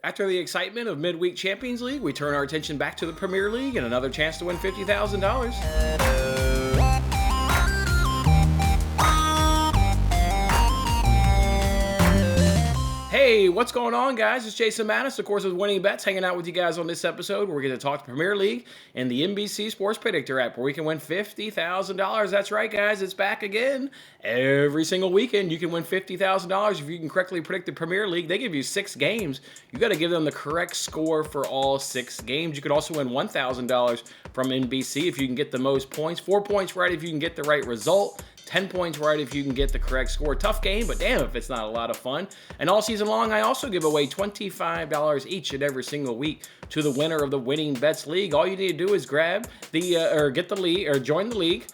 After the excitement of midweek Champions League, we turn our attention back to the Premier League and another chance to win $50,000. Hey, what's going on, guys? It's Jason Mattis, of course, with Winning Bets, hanging out with you guys on this episode where we're going to talk Premier League and the NBC Sports Predictor app where we can win $50,000. That's right, guys. It's back again. Every single weekend, you can win $50,000 if you can correctly predict the Premier League. They give you 6 games. You got to give them the correct score for all 6 games. You could also win $1,000 from NBC if you can get the most points. 4 points right if you can get the right result. 10 points right if you can get the correct score. Tough game, but damn if it's not a lot of fun. And all season long, I also give away $25 each and every single week to the winner of the Winning Bets League. All you need to do is grab the, get the league, or join the league,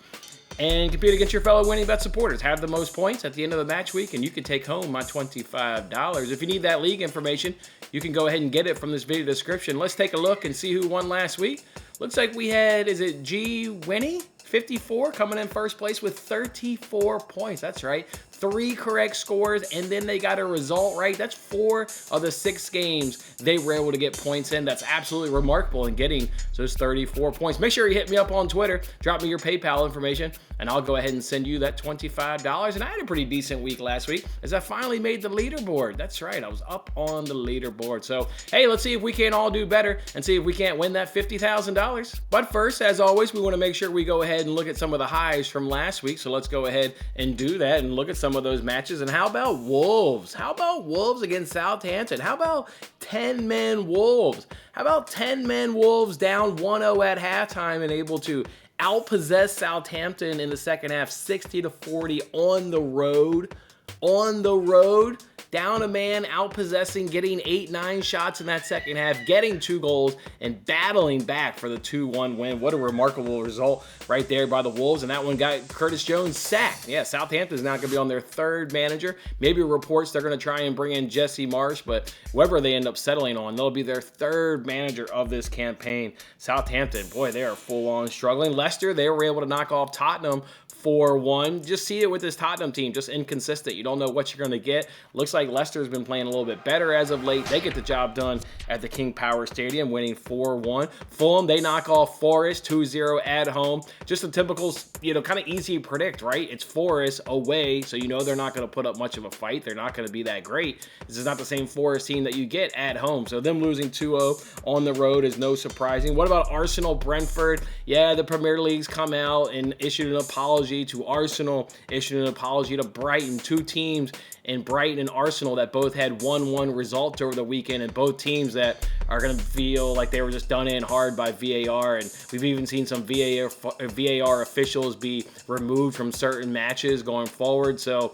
and compete against your fellow Winning Bet supporters. Have the most points at the end of the match week, and you can take home my $25. If you need that league information, you can go ahead and get it from this video description. Let's take a look and see who won last week. Looks like we had, is it G Winnie? 54 coming in first place with 34 points. That's right. 3 correct scores, and then they got a result right. That's 4 of the 6 games they were able to get points in. That's absolutely remarkable in getting those 34 points. Make sure you hit me up on Twitter. Drop me your PayPal information, and I'll go ahead and send you that $25. And I had a pretty decent week last week as I finally made the leaderboard. That's right. I was up on the leaderboard. So, hey, let's see if we can all do better and see if we can't win that $50,000. But first, as always, we want to make sure we go ahead and look at some of the highs from last week. So let's go ahead and do that and look at some of those matches. And how about Wolves? How about Wolves against Southampton? How about 10-man Wolves? How about 10-man Wolves down 1-0 at halftime and able to outpossess Southampton in the second half 60-40 on the road? On the road, down a man, outpossessing, getting 8-9 shots in that second half, getting 2 goals, and battling back for the 2-1 win. What a remarkable result right there by the Wolves, and that one got Curtis Jones sacked. Yeah, Southampton's now going to be on their 3rd manager. Maybe reports they're going to try and bring in Jesse Marsch, but whoever they end up settling on, they'll be their 3rd manager of this campaign. Southampton, boy, they are full-on struggling. Leicester, they were able to knock off Tottenham 4-1. Just see it with this Tottenham team, just inconsistent. You don't know what you're going to get. Looks like Leicester's been playing a little bit better as of late. They get the job done at the King Power Stadium, winning 4-1. Fulham, they knock off Forest 2-0 at home. Just a typical, kind of easy to predict, right? It's Forest away, so you know they're not going to put up much of a fight. They're not going to be that great. This is not the same Forest team that you get at home. So them losing 2-0 on the road is no surprising. What about Arsenal, Brentford? Yeah, the Premier League's come out and issued an apology to Arsenal, issued an apology to Brighton. 2 teams in Brighton and Arsenal that both had 1-1 results over the weekend, and both teams that are going to feel like they were just done in hard by VAR. And we've even seen some VAR officials be removed from certain matches going forward. So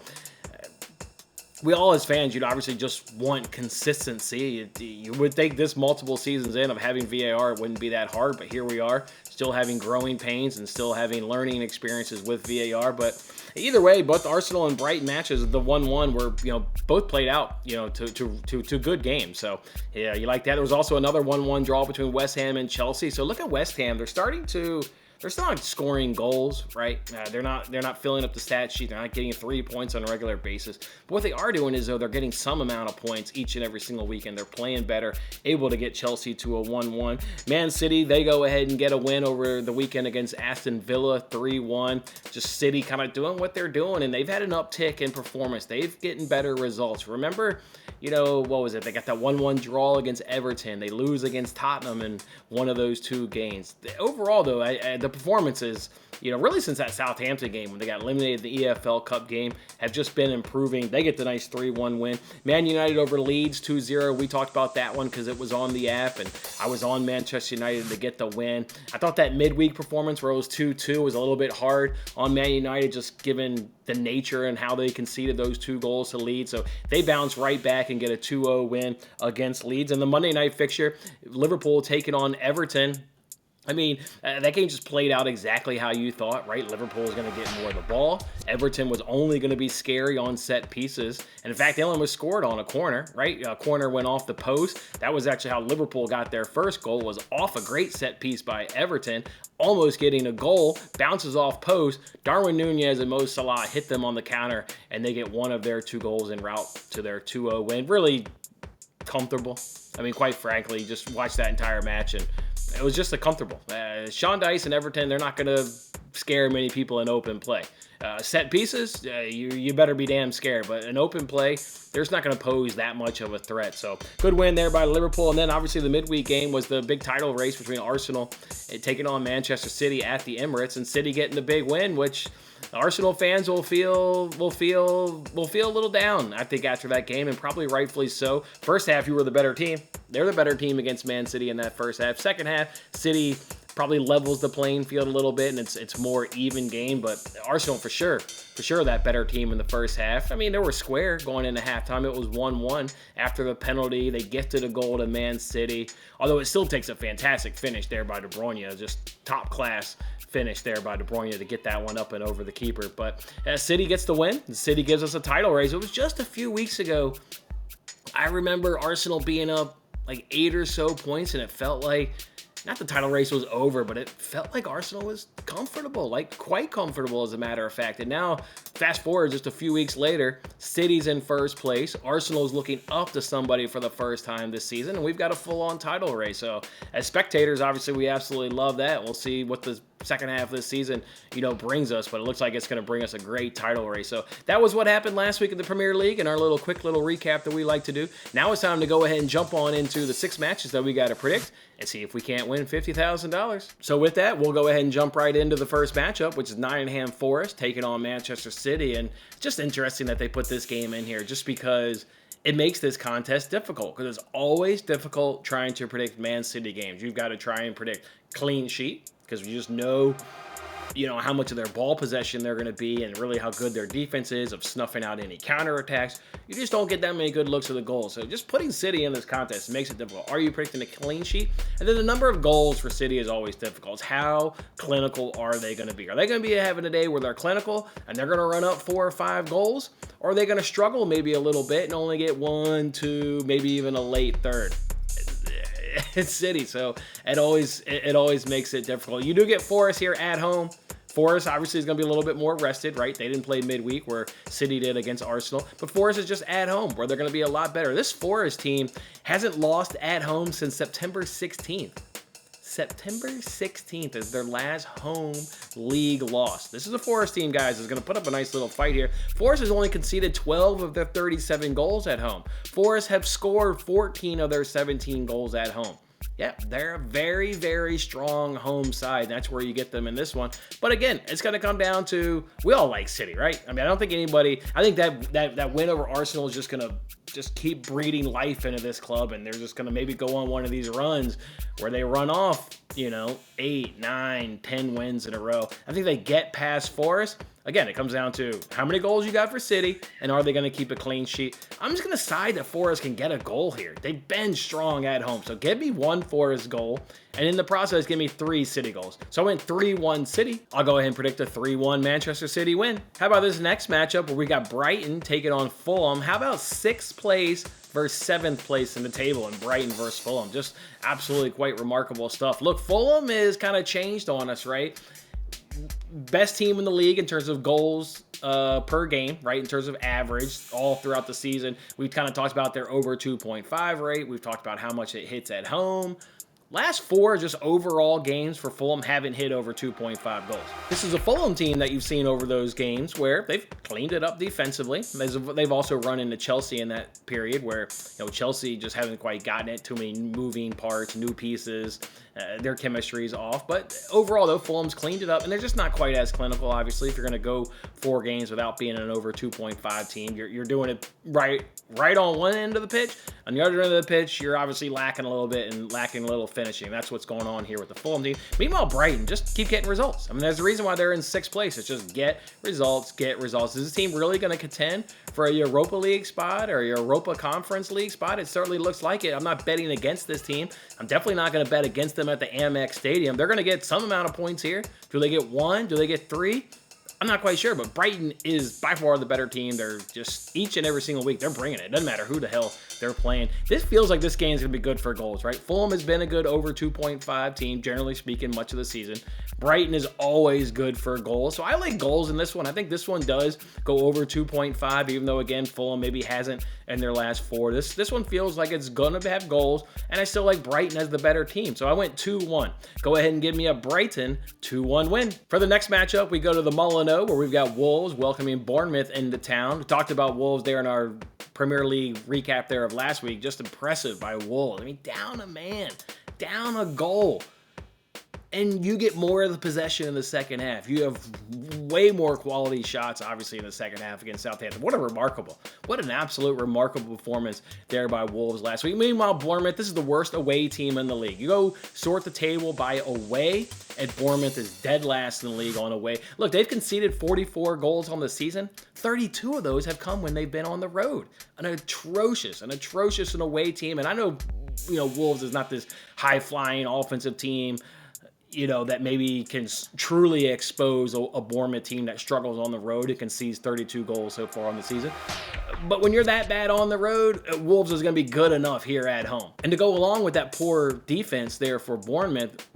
we all as fans, obviously just want consistency. You would think this multiple seasons in of having VAR, it wouldn't be that hard, but here we are, still having growing pains and still having learning experiences with VAR. But either way, both Arsenal and Brighton matches, the 1-1 were, both played out, to good games. So yeah, you like that. There was also another 1-1 draw between West Ham and Chelsea. So look at West Ham. They're still not scoring goals, right? They're not filling up the stat sheet. They're not getting 3 points on a regular basis. But what they are doing is, though, they're getting some amount of points each and every single week, and they're playing better, able to get Chelsea to a 1-1. Man City, they go ahead and get a win over the weekend against Aston Villa, 3-1. Just City kind of doing what they're doing, and they've had an uptick in performance. They've getting better results. Remember, what was it? They got that 1-1 draw against Everton. They lose against Tottenham in one of those 2 games. Overall, though, the performances, really since that Southampton game when they got eliminated in the EFL Cup game, have just been improving. They get the nice 3-1 win. Man United over Leeds 2-0. We talked about that one because it was on the app, and I was on Manchester United to get the win. I thought that midweek performance where it was 2-2 was a little bit hard on Man United, just given the nature and how they conceded those 2 goals to Leeds. So they bounce right back and get a 2-0 win against Leeds. And the Monday night fixture, Liverpool taking on Everton. I mean, that game just played out exactly how you thought, right? Liverpool was going to get more of the ball. Everton was only going to be scary on set pieces. And in fact, they only was scored on a corner, right? A corner went off the post. That was actually how Liverpool got their first goal, was off a great set piece by Everton, almost getting a goal, bounces off post. Darwin Nunez and Mo Salah hit them on the counter, and they get one of their 2 goals en route to their 2-0 win. Really comfortable. I mean, quite frankly, just watch that entire match, and it was just a comfortable. Sean Dice and Everton, they're not going to scare many people in open play. Set pieces, you better be damn scared. But in open play, there's not going to pose that much of a threat. So good win there by Liverpool. And then obviously the midweek game was the big title race between Arsenal taking on Manchester City at the Emirates, and City getting the big win, which Arsenal fans will feel a little down, I think, after that game, and probably rightfully so. First half, you were the better team. They're the better team against Man City in that first half. Second half, City probably levels the playing field a little bit, and it's more even game. But Arsenal for sure that better team in the first half. I mean, they were square going into halftime. It was 1-1 after the penalty. They gifted a goal to Man City, although it still takes a fantastic finish there by De Bruyne, just top class finish there by De Bruyne to get that one up and over the keeper. But City gets the win. City gives us a title race. It was just a few weeks ago. I remember Arsenal being up like 8 or so points, and it felt like, not the title race was over, but it felt like Arsenal was comfortable, like quite comfortable as a matter of fact. And now, fast forward just a few weeks later, City's in first place. Arsenal's looking up to somebody for the first time this season, and we've got a full-on title race. So as spectators, obviously, we absolutely love that. We'll see what the second half of this season, brings us, but it looks like it's going to bring us a great title race. So that was what happened last week in the Premier League and our quick little recap that we like to do. Now it's time to go ahead and jump on into the 6 matches that we got to predict and see if we can't win $50,000. So with that, we'll go ahead and jump right into the first matchup, which is Nottingham Forest taking on Manchester City. And just interesting that they put this game in here just because it makes this contest difficult, because it's always difficult trying to predict Man City games. You've got to try and predict clean sheet, because you just know how much of their ball possession they're going to be and really how good their defense is of snuffing out any counterattacks. You just don't get that many good looks at the goals. So just putting City in this contest makes it difficult. Are you predicting a clean sheet? And then the number of goals for City is always difficult. It's how clinical are they going to be? Are they going to be having a day where they're clinical and they're going to run up 4 or 5 goals? Or are they going to struggle maybe a little bit and only get 1, 2, maybe even a late third? It's City, so it always makes it difficult. You do get Forest here at home. Forest obviously is going to be a little bit more rested, right? They didn't play midweek where City did against Arsenal, but Forest is just at home where they're going to be a lot better. This Forest team hasn't lost at home since September 16th. September 16th is their last home league loss. This is a Forest team, guys, is going to put up a nice little fight here. Forest has only conceded 12 of their 37 goals at home. Forest have scored 14 of their 17 goals at home. Yeah, they're a very, very strong home side. That's where you get them in this one. But again, it's going to come down to, we all like City, right? I mean, I don't think anybody, I think that win over Arsenal is just going to just keep breathing life into this club, and they're just going to maybe go on one of these runs where they run off, 8, 9, 10 wins in a row. I think they get past Forest. Again, it comes down to how many goals you got for City, and are they going to keep a clean sheet? I'm just going to side that Forest can get a goal here. They've been strong at home, so give me 1 Forest goal, and in the process, give me 3 City goals. So I went 3-1 City. I'll go ahead and predict a 3-1 Manchester City win. How about this next matchup where we got Brighton taking on Fulham? How about 6th place versus 7th place in the table in Brighton versus Fulham? Just absolutely quite remarkable stuff. Look, Fulham is kind of changed on us, right? Best team in the league in terms of goals per game, right? In terms of average all throughout the season. We've kind of talked about their over 2.5 rate. We've talked about how much it hits at home. Last 4 just overall games for Fulham haven't hit over 2.5 goals. This is a Fulham team that you've seen over those games where they've cleaned it up defensively. They've also run into Chelsea in that period where Chelsea just haven't quite gotten it. Too many moving parts, new pieces. Their chemistry's off. But overall, though, Fulham's cleaned it up, and they're just not quite as clinical, obviously. If you're going to go 4 games without being an over 2.5 team, you're doing it right on one end of the pitch. On the other end of the pitch, you're obviously lacking a little bit and lacking a little finishing. That's what's going on here with the Fulham team. Meanwhile, Brighton just keep getting results. I mean, there's a reason why they're in 6th place. It's just get results, get results. Is this team really going to contend for a Europa League spot or a Europa Conference League spot? It certainly looks like it. I'm not betting against this team. I'm definitely not going to bet against them at the Amex Stadium. They're going to get some amount of points here. Do they get 1? Do they get 3? I'm not quite sure, but Brighton is by far the better team. They're just each and every single week, they're bringing it. It doesn't matter who the hell they're playing. This feels like this game is going to be good for goals, right? Fulham has been a good over 2.5 team, generally speaking, much of the season. Brighton is always good for goals. So I like goals in this one. I think this one does go over 2.5, even though, again, Fulham maybe hasn't in their last 4. This one feels like it's going to have goals, and I still like Brighton as the better team. So I went 2-1. Go ahead and give me a Brighton 2-1 win. For the next matchup, we go to the Molyneux, where we've got Wolves welcoming Bournemouth into town. We talked about Wolves there in our Premier League recap there of last week. Just impressive by Wolves. I mean, down a man, down a goal, and you get more of the possession in the second half. You have way more quality shots, obviously, in the second half against Southampton. What an absolute remarkable performance there by Wolves last week. Meanwhile, Bournemouth, this is the worst away team in the league. You go sort the table by away, and Bournemouth is dead last in the league on away. Look, they've conceded 44 goals on the season. 32 of those have come when they've been on the road. An atrocious and away team. And I know, Wolves is not this high-flying offensive team, that maybe can truly expose a Bournemouth team that struggles on the road and concedes 32 goals so far on the season. But when you're that bad on the road, Wolves is going to be good enough here at home. And to go along with that poor defense there for Bournemouth,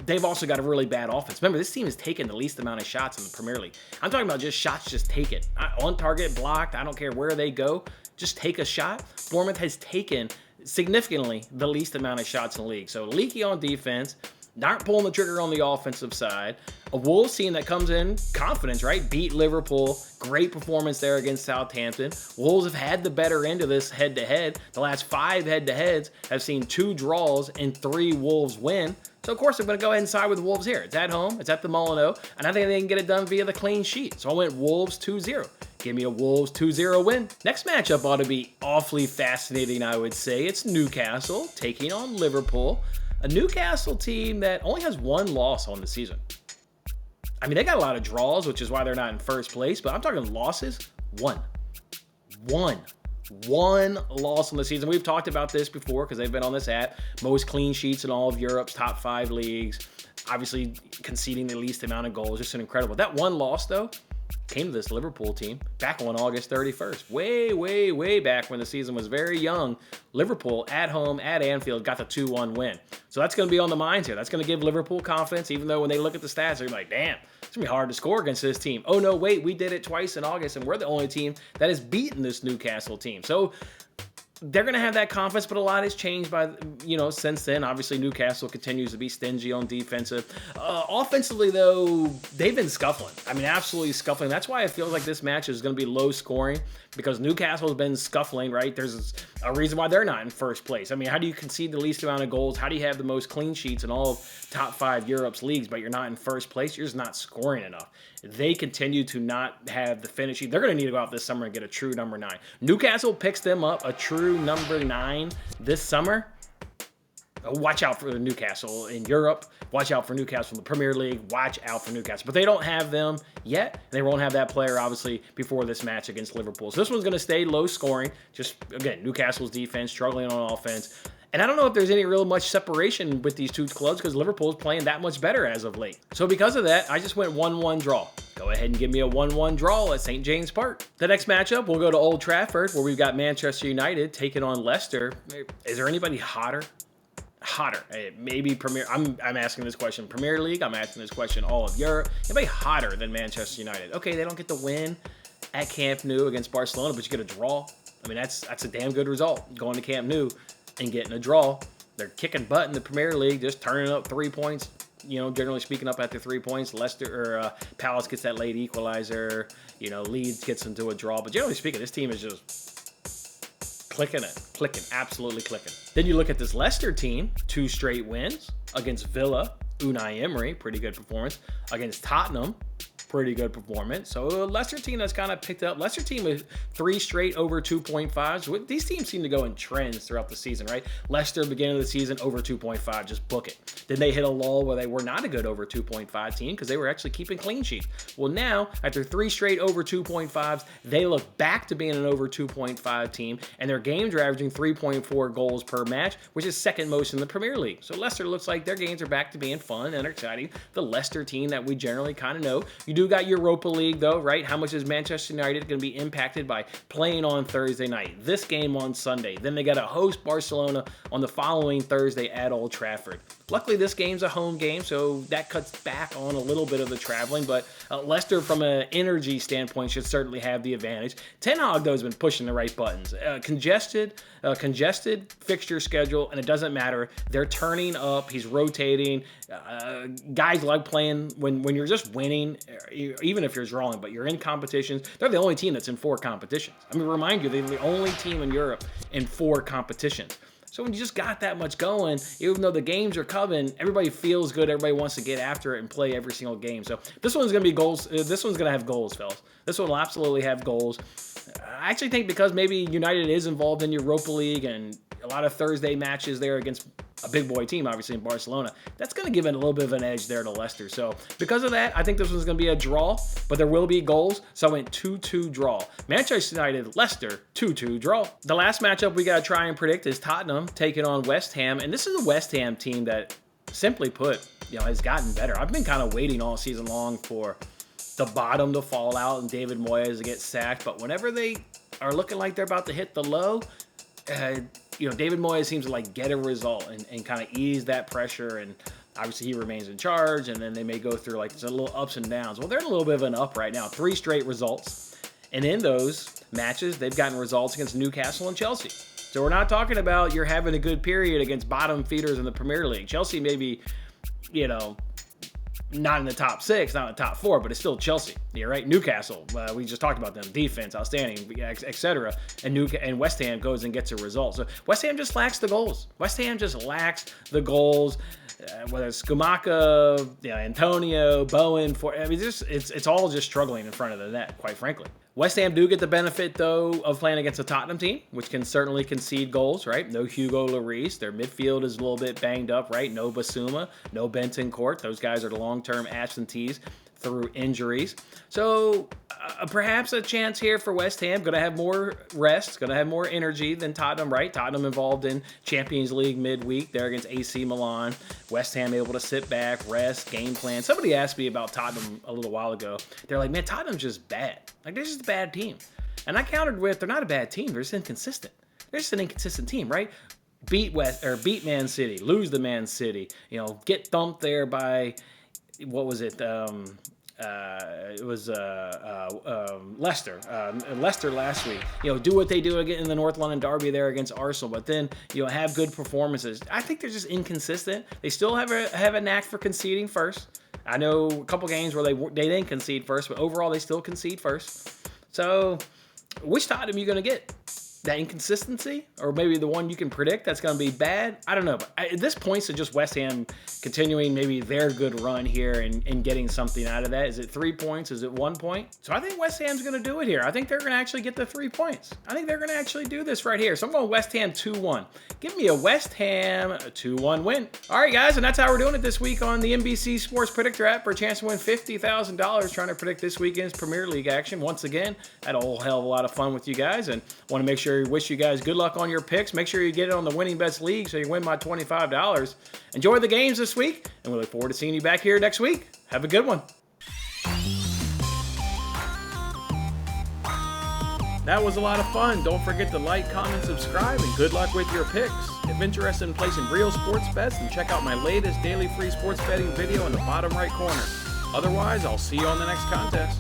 they've also got a really bad offense. Remember, this team has taken the least amount of shots in the Premier League. I'm talking about just shots just taken. On target, blocked, I don't care where they go. Just take a shot. Bournemouth has taken significantly the least amount of shots in the league. So leaky on defense, not pulling the trigger on the offensive side. A Wolves team that comes in confidence, right? Beat Liverpool. Great performance there against Southampton. Wolves have had the better end of this head-to-head. The last 5 head-to-heads have seen 2 draws and 3 Wolves win. So, of course, I'm going to go ahead and side with the Wolves here. It's at home. It's at the Molyneux. And I think they can get it done via the clean sheet. So I went Wolves 2-0. Give me a Wolves 2-0 win. Next matchup ought to be awfully fascinating, I would say. It's Newcastle taking on Liverpool. A Newcastle team that only has 1 loss on the season. I mean, they got a lot of draws, which is why they're not in first place, but I'm talking losses. 1 loss on the season. We've talked about this before because they've been on this app. Most clean sheets in all of Europe's top 5 leagues. Obviously, conceding the least amount of goals. Just an incredible. That 1 loss, though, came to this Liverpool team back on August 31st. Way back when the season was very young. Liverpool at home at Anfield got the 2-1 win. So that's going to be on the minds here. That's going to give Liverpool confidence, even though when they look at the stats, they're like, damn, it's going to be hard to score against this team. Oh, no, wait, we did it twice in August, and we're the only team that has beaten this Newcastle team. So they're going to have that confidence, but a lot has changed since then. Obviously, Newcastle continues to be stingy on defensive. Offensively, though, they've been scuffling. I mean, absolutely scuffling. That's why I feel like this match is going to be low scoring, because Newcastle has been scuffling, right? There's a reason why they're not in first place. I mean, how do you concede the least amount of goals? How do you have the most clean sheets in all of top 5 Europe's leagues, but you're not in first place? You're just not scoring enough. They continue to not have the finishing. They're going to need to go out this summer and get a true number 9. Newcastle picks them up a true number 9 this summer. Watch out for Newcastle in Europe. Watch out for Newcastle in the Premier League. Watch out for Newcastle. But they don't have them yet. And they won't have that player, obviously, before this match against Liverpool. So this one's going to stay low scoring. Just, again, Newcastle's defense struggling on offense. And I don't know if there's any real much separation with these two clubs because Liverpool's playing that much better as of late. So because of that, I just went 1-1 draw. Go ahead and give me a 1-1 draw at St. James Park. The next matchup, we'll go to Old Trafford, where we've got Manchester United taking on Leicester. Is there anybody hotter? Maybe Premier. I'm asking this question Premier League. I'm asking this question all of Europe. Anybody hotter than Manchester United? Okay, they don't get the win at Camp Nou against Barcelona, but you get a draw. I mean, that's a damn good result. Going to Camp Nou and getting a draw. They're kicking butt in the Premier League, just turning up 3 points. Generally speaking, up after 3 points. Palace gets that late equalizer. Leeds gets into a draw. But generally speaking, this team is just clicking, absolutely clicking. Then you look at this Leicester team, 2 straight wins against Villa, Unai Emery, pretty good performance. Against Tottenham, pretty good performance. So a Leicester team that's kind of picked up. Leicester team with 3 straight over 2.5s. These teams seem to go in trends throughout the season, right? Leicester, beginning of the season, over 2.5, just book it. Then they hit a lull where they were not a good over 2.5 team because they were actually keeping clean sheets. Well, now, after 3 straight over 2.5s, they look back to being an over 2.5 team, and their games are averaging 3.4 goals per match, which is second most in the Premier League. So Leicester looks like their games are back to being fun and exciting. The Leicester team that we generally kind of know. You do do got Europa League though, right? How much is Manchester United going to be impacted by playing on Thursday night? This game on Sunday. Then they got to host Barcelona on the following Thursday at Old Trafford. Luckily, this game's a home game, so that cuts back on a little bit of the traveling, but Leicester, from an energy standpoint, should certainly have the advantage. Ten Hag, though, has been pushing the right buttons. Congested fixture schedule, and it doesn't matter. They're turning up. He's rotating. Guys like playing when you're just winning, even if you're drawing, but you're in competitions. They're the only team that's in 4 competitions. I mean, remind you, they're the only team in Europe in 4 competitions. So when you just got that much going, even though the games are coming, everybody feels good. Everybody wants to get after it and play every single game. So this one's going to be goals. This one's going to have goals, fellas. This one will absolutely have goals. I actually think because maybe United is involved in Europa League and a lot of Thursday matches there against a big boy team, obviously, in Barcelona, that's going to give it a little bit of an edge there to Leicester. So because of that, I think this one's going to be a draw, but there will be goals. So I went 2-2 draw. Manchester United, Leicester, 2-2 draw. The last matchup we got to try and predict is Tottenham taking on West Ham. And this is a West Ham team that, simply put, has gotten better. I've been kind of waiting all season long for the bottom to fall out and David Moyes to get sacked. But whenever they are looking like they're about to hit the low, David Moyes seems to get a result and kind of ease that pressure, and obviously he remains in charge, and then they may go through some little ups and downs. Well, they're in a little bit of an up right now, 3 straight results, and in those matches, they've gotten results against Newcastle and Chelsea. So we're not talking about you're having a good period against bottom feeders in the Premier League. Chelsea may be, not in the top 6, not in the top 4, but it's still Chelsea. Yeah, right? Newcastle, we just talked about them. Defense, outstanding, etc. And West Ham goes and gets a result. So West Ham just lacks the goals. West Ham just lacks the goals. Whether it's Skamaka, Antonio, Bowen, it's all just struggling in front of the net, quite frankly. West Ham do get the benefit, though, of playing against a Tottenham team, which can certainly concede goals, right? No Hugo Lloris. Their midfield is a little bit banged up, right? No Basuma, no Bentancur. Those guys are the long-term absentees through injuries. So perhaps a chance here for West Ham. Going to have more rest, going to have more energy than Tottenham, right? Tottenham involved in Champions League midweek there against AC Milan. West Ham able to sit back, rest, game plan. Somebody asked me about Tottenham a little while ago. They're like, man, Tottenham's just bad. They're just a bad team. And I countered with, they're not a bad team. They're just inconsistent. They're just an inconsistent team, right? Beat Man City, lose the Man City, get thumped there by, what was it? It was Leicester. Leicester last week. Do what they do again in the North London Derby there against Arsenal, but then have good performances. I think they're just inconsistent. They still have a knack for conceding first. I know a couple games where they didn't concede first, but overall they still concede first. So, which Tottenham are you going to get? That inconsistency, or maybe the one you can predict that's going to be bad? I don't know. But this points to just West Ham continuing maybe their good run here and getting something out of that. Is it 3 points? Is it 1 point? So I think West Ham's going to do it here. I think they're going to actually get the 3 points. I think they're going to actually do this right here. So I'm going West Ham 2-1. Give me a West Ham 2-1 win. All right, guys, and that's how we're doing it this week on the NBC Sports Predictor app for a chance to win $50,000 trying to predict this weekend's Premier League action. Once again, had a whole hell of a lot of fun with you guys, and want to make sure wish you guys good luck on your picks. Make sure you get it on the Winning Bets League so you win my $25. Enjoy the games this week, and we look forward to seeing you back here next week. Have a good one. That was a lot of fun. Don't forget to like, comment, subscribe, and good luck with your picks. If interested in placing real sports bets, then check out my latest daily free sports betting video in the bottom right corner. Otherwise, I'll see you on the next contest.